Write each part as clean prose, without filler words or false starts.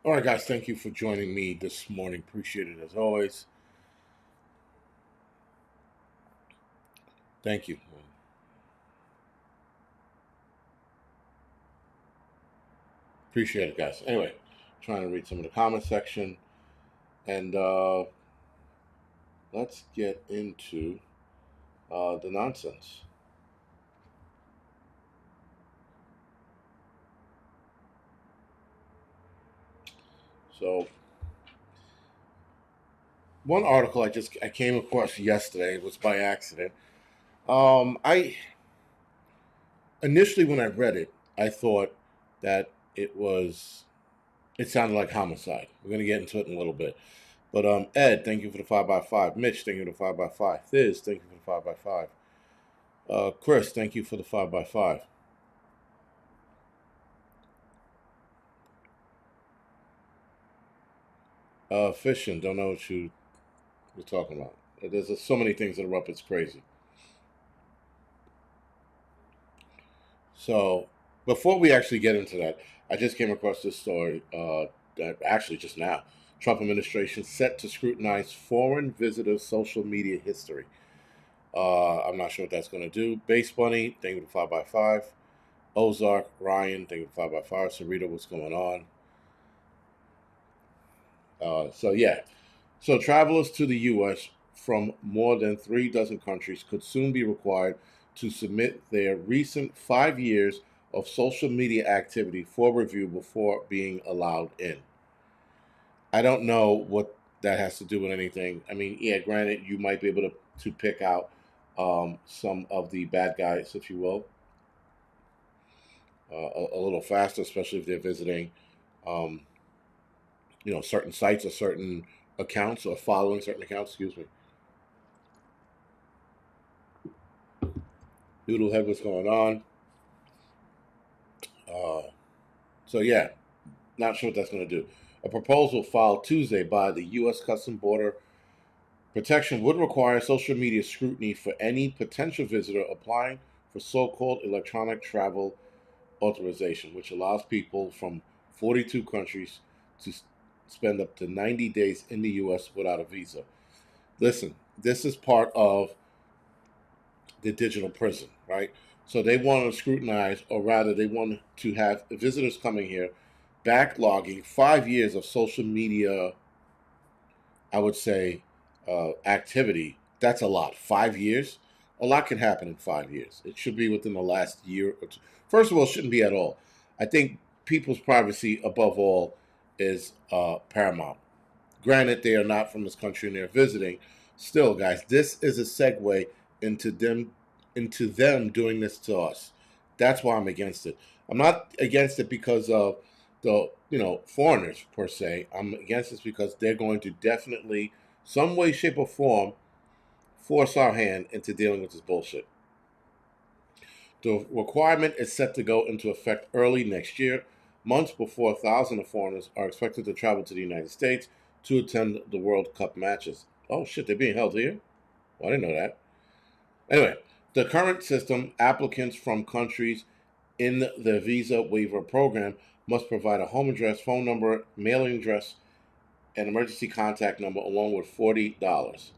All right, guys, thank you for joining me this morning. Appreciate it as always. Thank you. Appreciate it, guys. Anyway, trying to read some of the comment section and let's get into the nonsense. So, one article I came across yesterday was by accident. I initially when I read it, I thought that it sounded like homicide. We're gonna get into it in a little bit. But Ed, thank you for the 5x5. Mitch, thank you for the 5x5. Thiz, thank you for the 5x5. Chris, thank you for the 5x5. Fishing, don't know what you're talking about. There's just so many things that are up, it's crazy. So, before we actually get into that, I just came across this story that actually just now. Trump administration set to scrutinize foreign visitors' social media history. I'm not sure what that's going to do. Base Bunny, thank you for the 5x5. Ozark, Ryan, thank you for 5x5. Sarita, what's going on? Yeah. So travelers to the U.S. from more than 3 dozen countries could soon be required to submit their recent 5 years of social media activity for review before being allowed in. I don't know what that has to do with anything. I mean, yeah, granted, you might be able to pick out some of the bad guys, if you will, a little faster, especially if they're visiting, um, certain sites or certain accounts or following certain accounts. Excuse me. Noodlehead, what's going on? Uh, so yeah, not sure what that's going to do. A proposal filed Tuesday by the U.S. Custom Border Protection would require social media scrutiny for any potential visitor applying for so-called electronic travel authorization, which allows people from 42 countries to spend up to 90 days in the U.S. without a visa. Listen, this is part of the digital prison, right? So they want to scrutinize, or rather, they want to have visitors coming here backlogging 5 years of social media, I would say, activity. That's a lot. 5 years? A lot can happen in 5 years. It should be within the last year or two. First of all, it shouldn't be at all. I think people's privacy, above all, is paramount. Granted, they are not from this country and they're visiting. Still, guys, this is a segue into them doing this to us. That's why I'm against it. I'm not against it because of the foreigners per se. I'm against this because they're going to definitely, some way, shape, or form, force our hand into dealing with this bullshit. The requirement is set to go into effect early next year, months before thousands of foreigners are expected to travel to the United States to attend the World Cup matches. Oh shit, they're being held here? Well, I didn't know that. Anyway, the current system, applicants from countries in the visa waiver program must provide a home address, phone number, mailing address, and emergency contact number along with $40.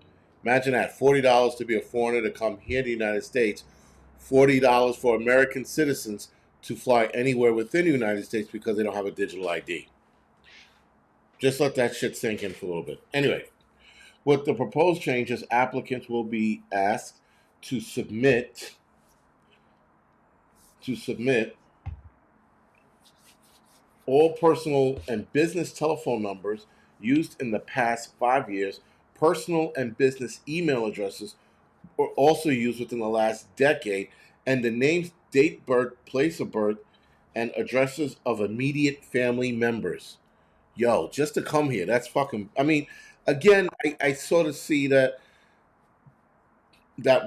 Imagine that, $40 to be a foreigner to come here to the United States, $40 for American citizens to fly anywhere within the United States because they don't have a digital ID. Just let that shit sink in for a little bit. Anyway, with the proposed changes, applicants will be asked to submit all personal and business telephone numbers used in the past 5 years. Personal and business email addresses were also used within the last decade, and the names, date, birth, place of birth, and addresses of immediate family members. Yo, just to come here, that's fucking. I mean, again, I sort of see that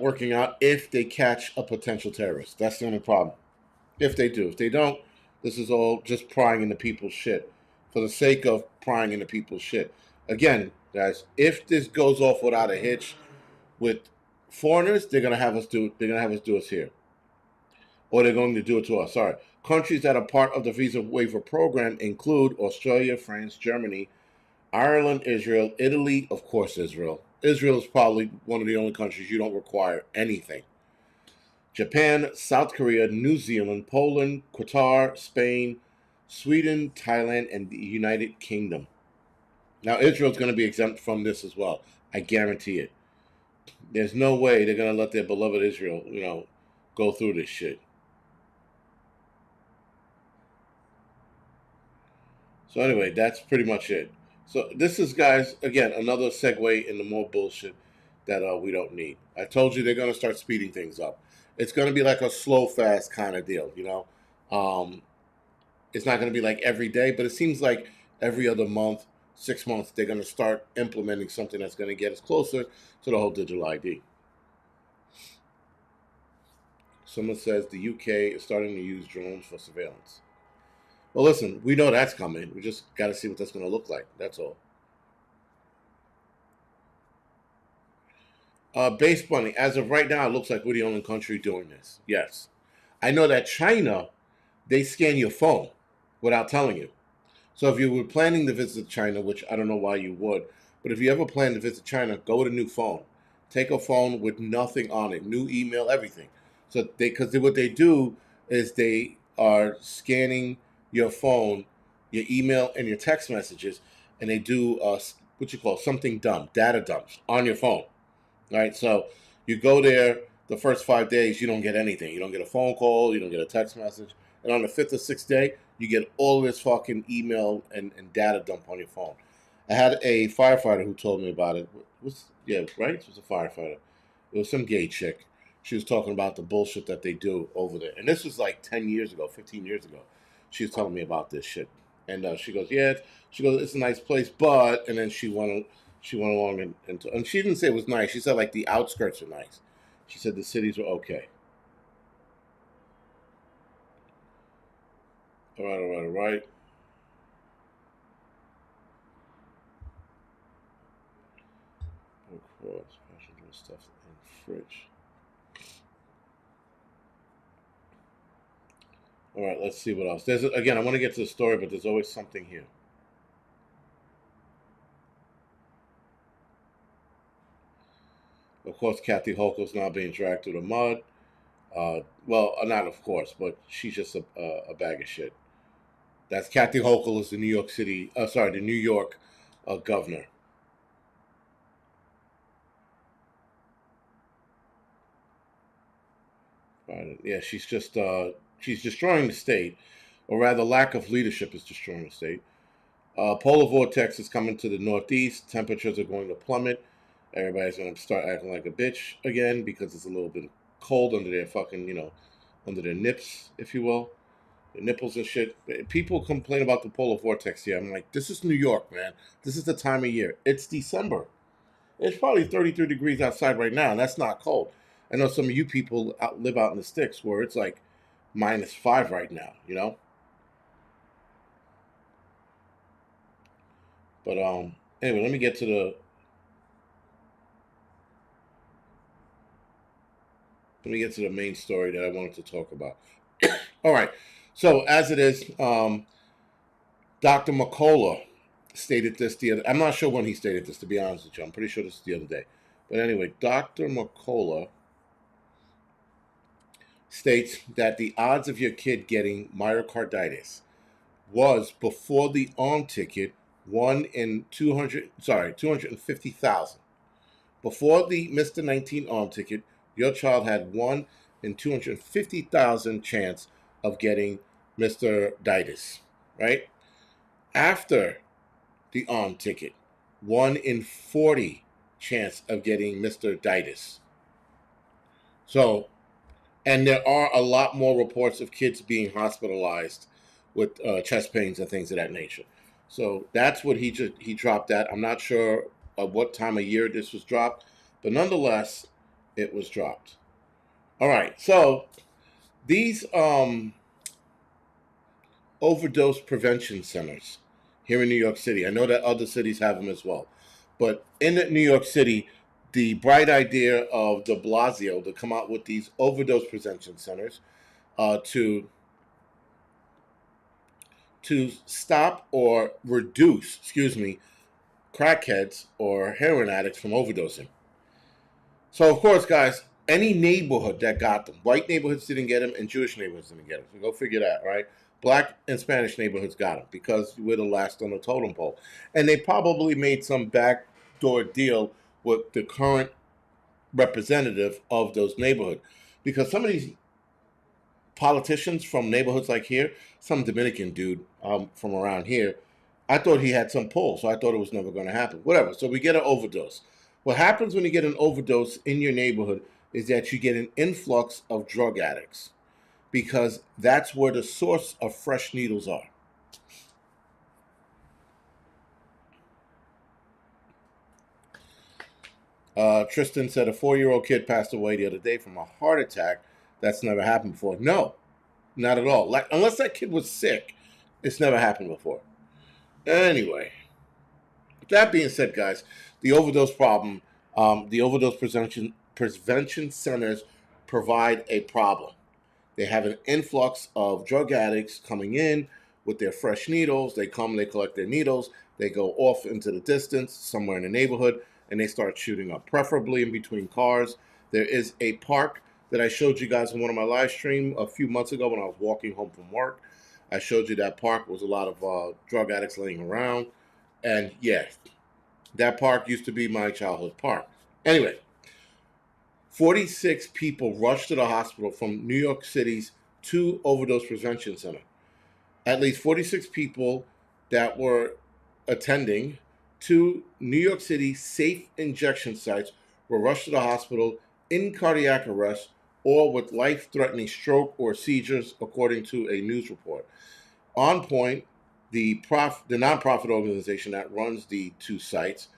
working out if they catch a potential terrorist. That's the only problem. If they do. If they don't, this is all just prying into people's shit for the sake of prying into people's shit. Again, guys, if this goes off without a hitch with foreigners, they're gonna have us do us here. or they're going to do it to us. Sorry. Countries that are part of the visa waiver program include Australia, France, Germany, Ireland, Israel, Italy, of course, Israel. Israel is probably one of the only countries you don't require anything. Japan, South Korea, New Zealand, Poland, Qatar, Spain, Sweden, Thailand, and the United Kingdom. Now, Israel's going to be exempt from this as well. I guarantee it. There's no way they're going to let their beloved Israel, go through this shit. So anyway, that's pretty much it. So this is, guys, again, another segue into more bullshit that we don't need. I told you they're going to start speeding things up. It's going to be like a slow, fast kind of deal, It's not going to be like every day, but it seems like every other month, 6 months, they're going to start implementing something that's going to get us closer to the whole digital ID. Someone says the UK is starting to use drones for surveillance. Well, listen, we know that's coming. We just got to see what that's going to look like. That's all. Base money. As of right now, it looks like we're the only country doing this. Yes. I know that China, they scan your phone without telling you. So if you were planning to visit China, which I don't know why you would, but if you ever plan to visit China, go with a new phone. Take a phone with nothing on it, new email, everything. So because what they do is they are scanning your phone, your email, and your text messages, and they do what you call something dump, data dumps on your phone. Right? So you go there the first 5 days, you don't get anything. You don't get a phone call, you don't get a text message. And on the fifth or sixth day, you get all this fucking email and data dump on your phone. I had a firefighter who told me about it. Right? It was a firefighter. It was some gay chick. She was talking about the bullshit that they do over there. And this was like 10 years ago, 15 years ago. She was telling me about this shit. And she goes, it's a nice place, but, and then she went along and she didn't say it was nice. She said like the outskirts are nice. She said the cities were okay. All right. Of course, stuff in fridge. All right, let's see what else. I want to get to the story, but there's always something here. Of course, Kathy Hochul's now being dragged through the mud. Well, not of course, but she's just a bag of shit. That's Kathy Hochul is the the New York governor. Yeah, she's destroying the state, or rather, lack of leadership is destroying the state. Polar vortex is coming to the northeast. Temperatures are going to plummet. Everybody's going to start acting like a bitch again because it's a little bit cold under their fucking, under their nips, if you will. The nipples and shit. People complain about the polar vortex here. I'm like, this is New York, man. This is the time of year. It's December. It's probably 33 degrees outside right now, and that's not cold. I know some of you people live out in the sticks where it's like -5 right now. But anyway, let me get to the main story that I wanted to talk about. All right. So as it is, Dr. McCullough stated this the other. I'm not sure when he stated this, to be honest with you. I'm pretty sure this is the other day. But anyway, Dr. McCullough states that the odds of your kid getting myocarditis was before the arm ticket 1 in 250,000. Before the Mr. 19 arm ticket, your child had 1 in 250,000 chance of getting Mr. Ditis, right? After the arm ticket, 1 in 40 chance of getting Mr. Ditis. So, and there are a lot more reports of kids being hospitalized with chest pains and things of that nature. So that's what he dropped at. I'm not sure what time of year this was dropped, but nonetheless, it was dropped. All right, so these overdose prevention centers here in New York City, I know that other cities have them as well, but in New York City, the bright idea of de Blasio to come out with these overdose prevention centers to stop or reduce, crackheads or heroin addicts from overdosing. So, of course, guys, any neighborhood that got them, white neighborhoods didn't get them, and Jewish neighborhoods didn't get them. So go figure that, right? Black and Spanish neighborhoods got them because we're the last on the totem pole, and they probably made some backdoor deal with the current representative of those neighborhoods, because some of these politicians from neighborhoods like here, some Dominican dude from around here, I thought he had some pull, so I thought it was never going to happen. Whatever. So we get an overdose. What happens when you get an overdose in your neighborhood is that you get an influx of drug addicts, because that's where the source of fresh needles are. Tristan said a 4-year-old kid passed away the other day from a heart attack. That's never happened before. No, not at all. Like, unless that kid was sick, it's never happened before. Anyway, with that being said, guys, the overdose problem, the overdose prevention centers provide a problem. They have an influx of drug addicts coming in with their fresh needles. They come, they collect their needles, they go off into the distance, somewhere in the neighborhood, and they start shooting up, preferably in between cars. There is a park that I showed you guys in one of my live streams a few months ago when I was walking home from work. I showed you that park was a lot of drug addicts laying around. And yeah, that park used to be my childhood park. Anyway, 46 people rushed to the hospital from New York City's 2 overdose prevention center. At least 46 people that were attending 2 New York City safe injection sites were rushed to the hospital in cardiac arrest or with life-threatening stroke or seizures, according to a news report. On Point, the nonprofit organization that runs the 2 sites,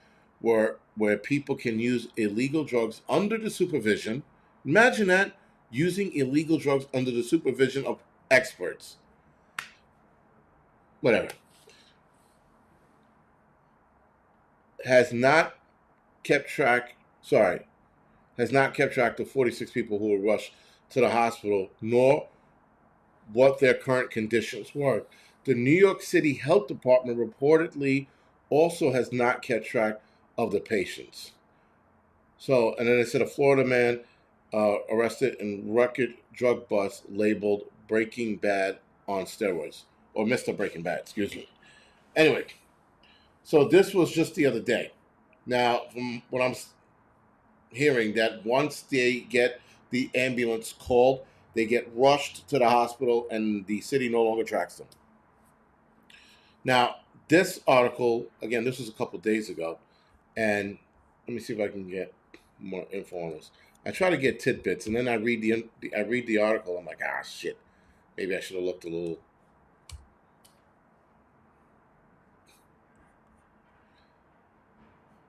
where people can use illegal drugs under the supervision. Imagine that, using illegal drugs under the supervision of experts. Whatever. Has not kept track of 46 people who were rushed to the hospital, nor what their current conditions were. The New York City Health Department reportedly also has not kept track of the patients. So, and then it said a Florida man arrested in record drug bust labeled Breaking Bad on steroids, or Mr. Breaking Bad, excuse me. Anyway, so this was just the other day. Now, from what I'm hearing, that once they get the ambulance called, they get rushed to the hospital and the city no longer tracks them. Now, this article, again, this was a couple days ago, and let me see if I can get more info on this. I try to get tidbits, and then I read the article. I'm like, shit, maybe I should have looked a little.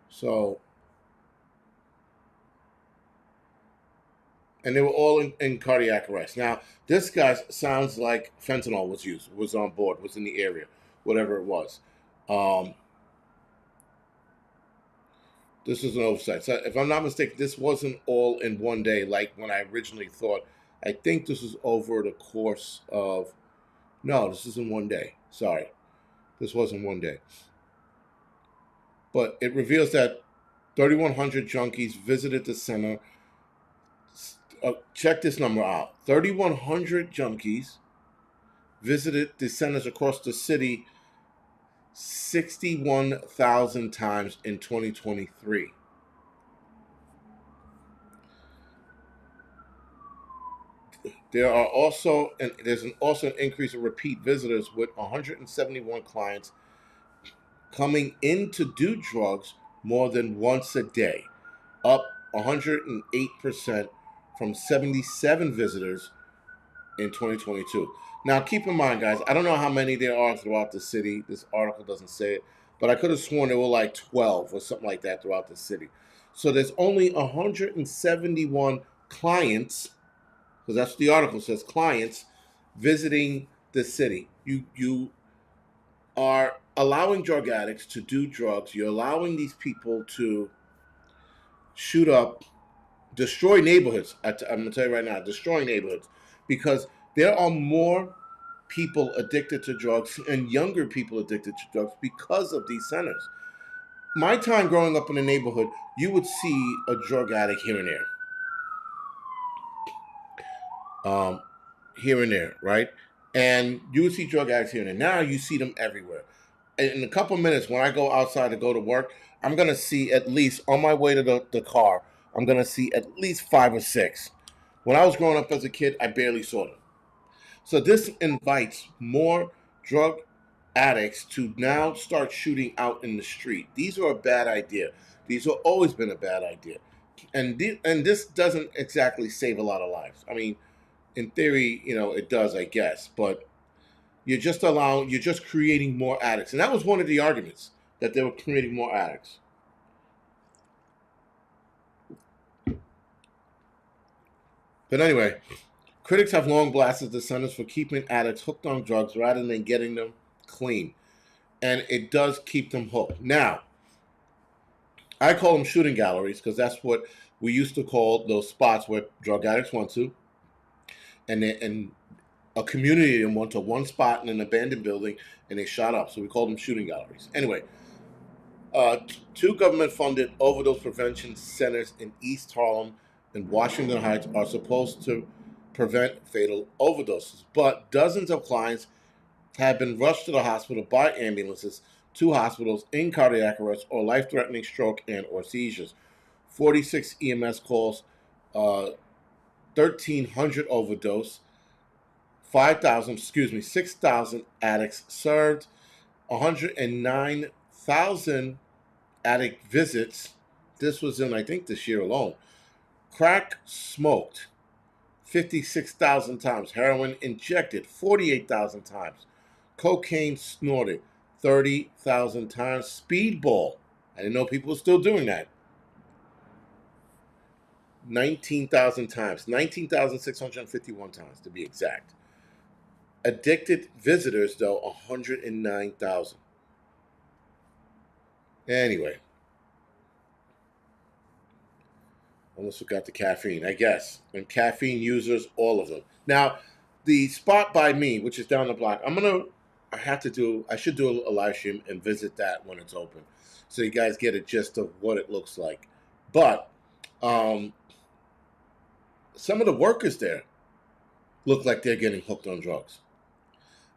So, and they were all in cardiac arrest. Now, this guy sounds like fentanyl was used, was on board, was in the area, whatever it was. This was an oversight. So if I'm not mistaken, this wasn't all in one day like when I originally thought. I think this was over the course of... No, this isn't one day. Sorry. This wasn't one day. But it reveals that 3,100 junkies visited the center. Check this number out. 3,100 junkies visited the centers across the city 61,000 times in 2023. There's also an increase in repeat visitors, with 171 clients coming in to do drugs more than once a day, up 108% from 77 visitors in 2022. Now, keep in mind, guys, I don't know how many there are throughout the city. This article doesn't say it, but I could have sworn there were like 12 or something like that throughout the city. So there's only 171 clients, because that's what the article says, clients visiting the city. You are allowing drug addicts to do drugs. You're allowing these people to shoot up, destroy neighborhoods. I'm going to tell you right now, destroy neighborhoods, because There are more people addicted to drugs and younger people addicted to drugs because of these centers. My time growing up in the neighborhood, you would see a drug addict here and there, here and there, right? And you would see drug addicts here and there. Now you see them everywhere. In a couple minutes, when I go outside to go to work, I'm gonna see at least on my way to the car. I'm gonna see at least 5 or 6. When I was growing up as a kid, I barely saw them. So this invites more drug addicts to now start shooting out in the street. These are a bad idea. These have always been a bad idea, and this doesn't exactly save a lot of lives. I mean, in theory, it does, I guess, but you're just creating more addicts, and that was one of the arguments that they were creating more addicts. But anyway, critics have long blasted the centers for keeping addicts hooked on drugs rather than getting them clean. And it does keep them hooked. Now, I call them shooting galleries because that's what we used to call those spots where drug addicts went to. And a community of them went to one spot in an abandoned building and they shot up. So we call them shooting galleries. Anyway, 2 government-funded overdose prevention centers in East Harlem and Washington Heights are supposed to prevent fatal overdoses, but dozens of clients have been rushed to the hospital by ambulances to hospitals in cardiac arrest or life-threatening stroke and or seizures. 46 EMS calls, 1,300 overdose, 6,000 addicts served, 109,000 addict visits. This was in, I think, this year alone. Crack smoked 56,000 times. Heroin injected 48,000 times. Cocaine snorted 30,000 times. Speedball, I didn't know people were still doing that, 19,000 times. 19,651 times to be exact. Addicted visitors, though, 109,000. Anyway, almost forgot the caffeine, I guess. And caffeine users, all of them. Now, the spot by me, which is down the block, I should do a live stream and visit that when it's open, so you guys get a gist of what it looks like. But some of the workers there look like they're getting hooked on drugs.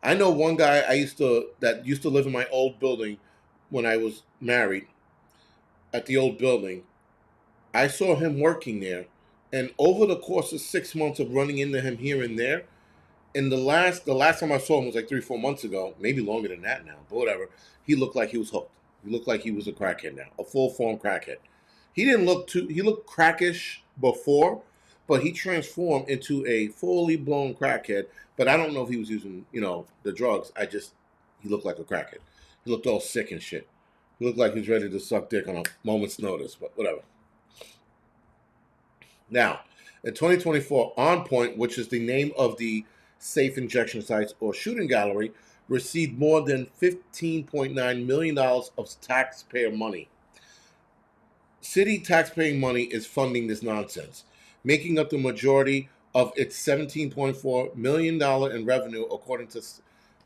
I know one guy that used to live in my old building when I was married. At the old building, I saw him working there, and over the course of 6 months of running into him here and there, the last time I saw him was like 3-4 months ago, maybe longer than that now, but whatever. He looked like he was hooked. He looked like he was a crackhead now, a full form crackhead. He looked crackish before, but he transformed into a fully blown crackhead. But I don't know if he was using, the drugs. He looked like a crackhead. He looked all sick and shit. He looked like he was ready to suck dick on a moment's notice, but whatever. Now, in 2024, On Point, which is the name of the safe injection sites or shooting gallery, received more than $15.9 million of taxpayer money. City taxpaying money is funding this nonsense, making up the majority of its $17.4 million in revenue, according to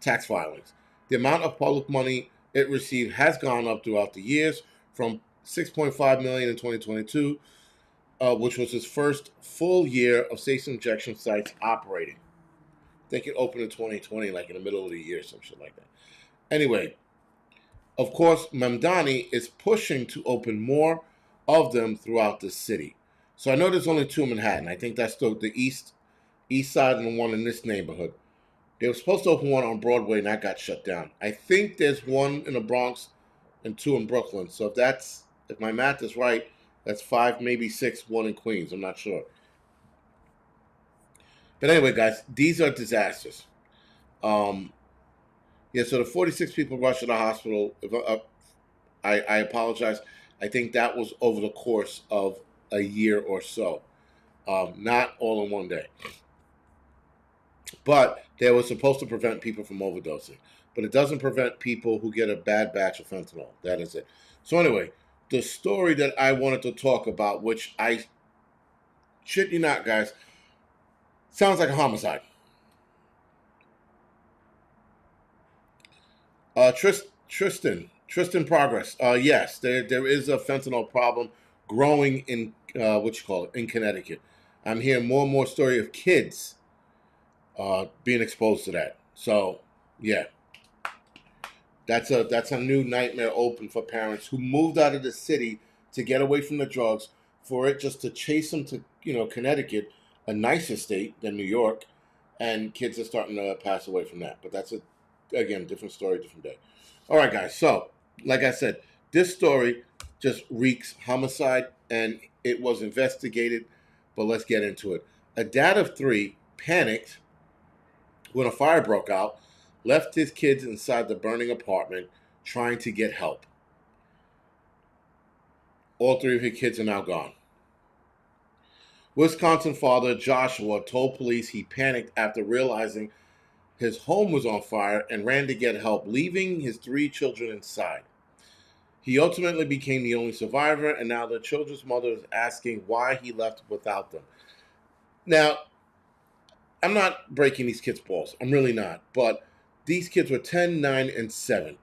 tax filings. The amount of public money it received has gone up throughout the years, from $6.5 million in 2022, which was his first full year of safe injection sites operating. I think it opened in 2020, like in the middle of the year, some shit like that. Anyway, of course, Mamdani is pushing to open more of them throughout the city. So I know there's only 2 in Manhattan. I think that's the east side and the one in this neighborhood. They were supposed to open one on Broadway and that got shut down. I think there's 1 in the Bronx and 2 in Brooklyn. So if my math is right, that's 5, maybe 6, 1 in Queens. I'm not sure. But anyway, guys, these are disasters. So the 46 people rushed to the hospital. I apologize. I think that was over the course of a year or so, not all in one day. But they were supposed to prevent people from overdosing. But it doesn't prevent people who get a bad batch of fentanyl. That is it. So anyway, the story that I wanted to talk about, which I shit you not, guys, sounds like a homicide. Tristan Progress. Yes, there is a fentanyl problem growing in what you call it in Connecticut. I'm hearing more and more story of kids being exposed to that. So yeah, that's a new nightmare open for parents who moved out of the city to get away from the drugs, for it just to chase them to Connecticut, a nicer state than New York, and kids are starting to pass away from that. But that's a again different story, different day. All right, guys. So like I said, this story just reeks homicide, and it was investigated. But let's get into it. A dad of three panicked when a fire broke out, left his kids inside the burning apartment trying to get help. All three of his kids are now gone. Wisconsin father Joshua told police he panicked after realizing his home was on fire and ran to get help, leaving his three children inside. He ultimately became the only survivor, and now the children's mother is asking why he left without them. Now, I'm not breaking these kids' balls. I'm really not. But these kids were 10, 9, and 7.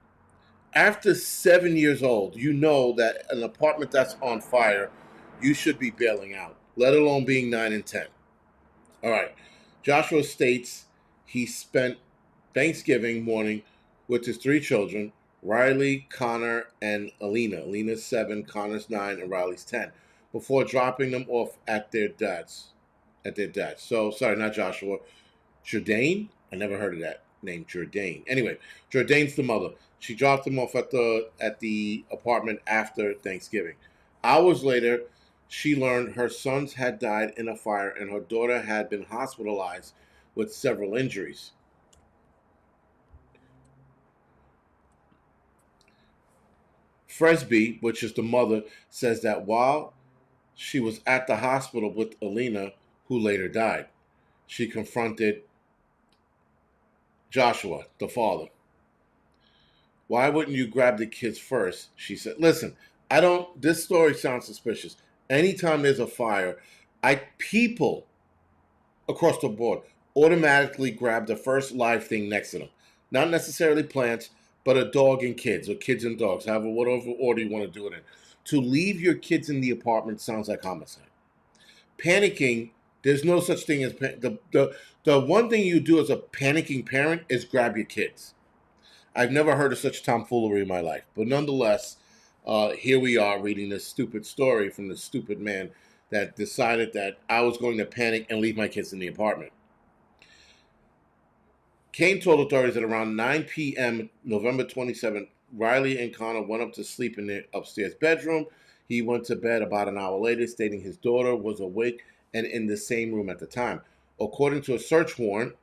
After 7 years old, you know that an apartment that's on fire, you should be bailing out, let alone being 9 and 10. All right. Joshua states he spent Thanksgiving morning with his three children, Riley, Connor, and Alina. Alina's 7, Connor's 9, and Riley's 10, before dropping them off at their dad's. So, sorry, not Joshua. Jourdain? I never heard of that name, Jourdain. Anyway, Jourdain's the mother. She dropped him off at the apartment after Thanksgiving. Hours later, she learned her sons had died in a fire and her daughter had been hospitalized with several injuries. Fresby, which is the mother, says that while she was at the hospital with Alina, who later died, she confronted Joshua, the father. Why wouldn't you grab the kids first? She said, listen, I don't, this story sounds suspicious. Anytime there's a fire, people across the board automatically grab the first live thing next to them. Not necessarily plants, but a dog and kids, or kids and dogs, however, whatever order you want to do it in. To leave your kids in the apartment sounds like homicide. Panicking, there's no such thing as the one thing you do as a panicking parent is grab your kids. I've never heard of such tomfoolery in my life, but nonetheless, here we are reading this stupid story from this stupid man that decided that I was going to panic and leave my kids in the apartment. Kane told authorities that around 9 p.m. November 27th, Riley and Connor went up to sleep in their upstairs bedroom. He went to bed about an hour later, stating his daughter was awake and in the same room at the time. According to a search warrant,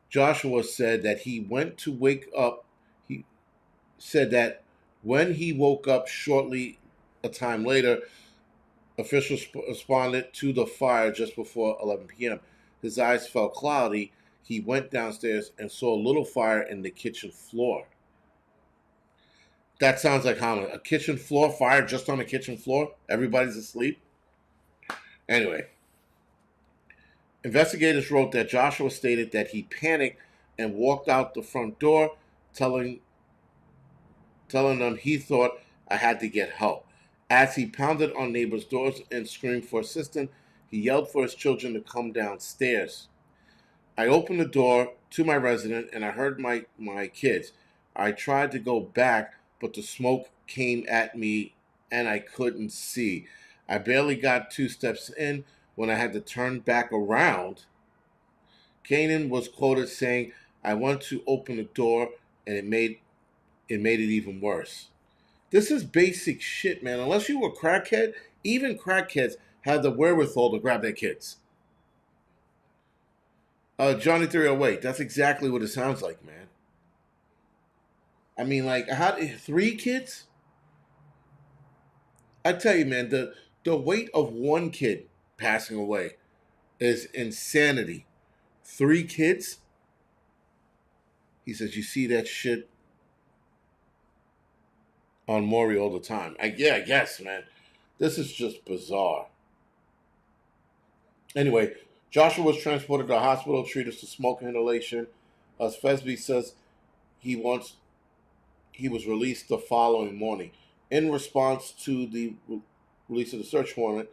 Joshua said that he went to wake up. He said that when he woke up shortly a time later, officials responded to the fire just before 11 p.m. His eyes felt cloudy. He went downstairs and saw a little fire in the kitchen floor. That sounds like how a kitchen floor fire just on the kitchen floor. Everybody's asleep. Anyway, investigators wrote that Joshua stated that he panicked and walked out the front door, telling them he thought I had to get help. As he pounded on neighbors' doors and screamed for assistance, he yelled for his children to come downstairs. I opened the door to my residence and I heard my kids. I tried to go back, but the smoke came at me and I couldn't see. I barely got 2 steps in when I had to turn back around. Kanan was quoted saying, I went to open the door and it made it even worse. This is basic shit, man. Unless you were a crackhead, even crackheads have the wherewithal to grab their kids. Johnny 308, that's exactly what it sounds like, man. I mean, like, how 3 kids? I tell you, man, the weight of one kid passing away is insanity. 3 kids? He says, you see that shit on Maury all the time. I guess, man. This is just bizarre. Anyway, Joshua was transported to the hospital, treated for smoke inhalation. As Fesby says, he wants he was released the following morning. In response to the release of the search warrant,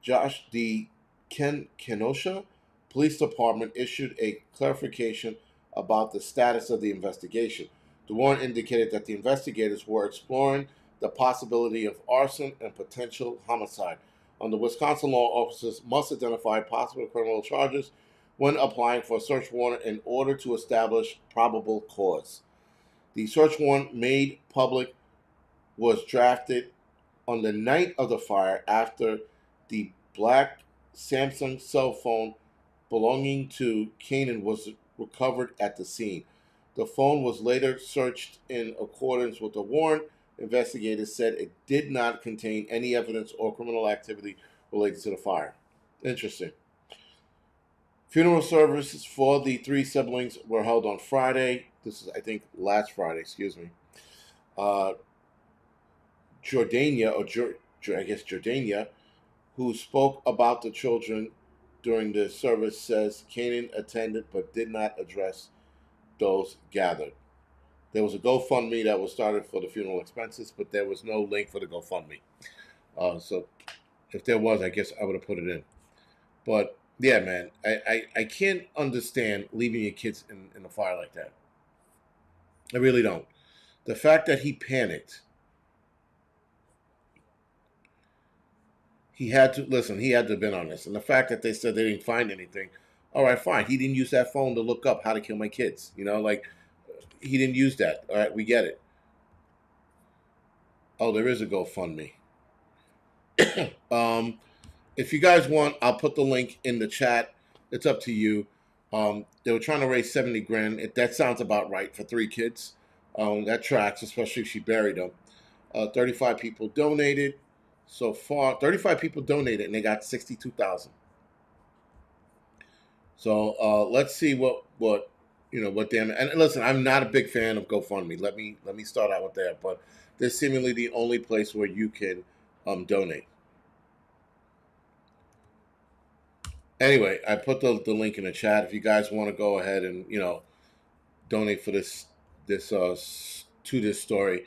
Josh the Kenosha Police Department issued a clarification about the status of the investigation. The warrant indicated that the investigators were exploring the possibility of arson and potential homicide. Under Wisconsin law, officers must identify possible criminal charges when applying for a search warrant in order to establish probable cause. The search warrant made public was drafted on the night of the fire after the black Samsung cell phone belonging to Canaan was recovered at the scene. The phone was later searched in accordance with the warrant. Investigators said it did not contain any evidence or criminal activity related to the fire. Interesting. Funeral services for the three siblings were held on Friday. This is, I think, last Friday, excuse me. Uh, Jordania, I guess Jordania, who spoke about the children during the service, says Canaan attended but did not address those gathered. There was a GoFundMe that was started for the funeral expenses, but there was no link for the GoFundMe. So if there was, I guess I would have put it in. But yeah, man, I can't understand leaving your kids in a fire like that. I really don't. The fact that he panicked, he had to listen. He had to have been on this, and the fact that they said they didn't find anything. All right, fine. He didn't use that phone to look up how to kill my kids. You know, like he didn't use that. All right, we get it. Oh, there is a GoFundMe. If you guys want, I'll put the link in the chat. It's up to you. They were trying to raise 70 grand. That sounds about right for three kids. That tracks, especially if she buried them. 35 people donated so far. 35 people donated, and they got 62,000. So let's see what damn. And listen, I'm not a big fan of GoFundMe. Let me start out with that. But they're seemingly the only place where you can donate. Anyway, I put the link in the chat. If you guys want to go ahead and donate for this to this story,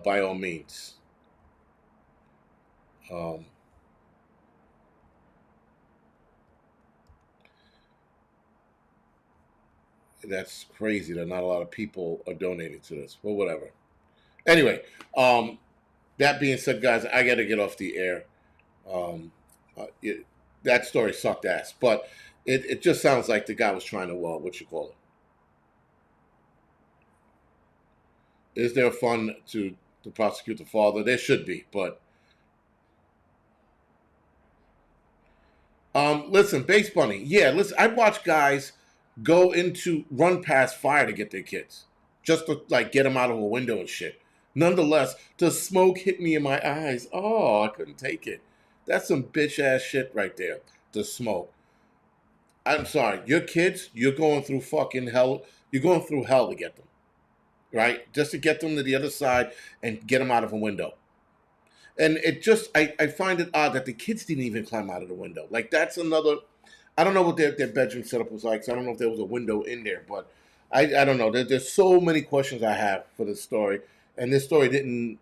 by all means. That's crazy that not a lot of people are donating to this, but whatever. Anyway, that being said, guys, I got to get off the air. That story sucked ass, but it just sounds like the guy was trying to, what you call it? Is there a fund to prosecute the father? There should be, but listen, Base Bunny, yeah, listen, I watch guys run past fire to get their kids, just to like get them out of a window and shit. Nonetheless, the smoke hit me in my eyes. Oh, I couldn't take it. That's some bitch ass shit right there. The smoke. I'm sorry, your kids, you're going through fucking hell. You're going through hell to get them, right? Just to get them to the other side and get them out of a window. And it just, I find it odd that the kids didn't even climb out of the window. Like, that's another, I don't know what their bedroom setup was like, so I don't know if there was a window in there, but I don't know. There's so many questions I have for this story, and this story didn't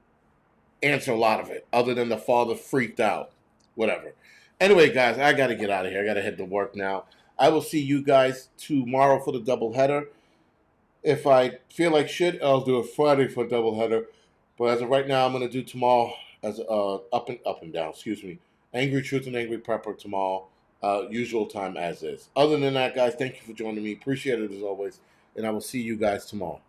answer a lot of it, other than the father freaked out. Whatever. Anyway, guys, I got to get out of here. I got to head to work now. I will see you guys tomorrow for the doubleheader. If I feel like shit, I'll do a Friday for a doubleheader. But as of right now, I'm going to do tomorrow as up and down. Excuse me. Angry Truth and Angry Prepper tomorrow. Usual time as is. Other than that, guys, thank you for joining me. Appreciate it as always. And I will see you guys tomorrow.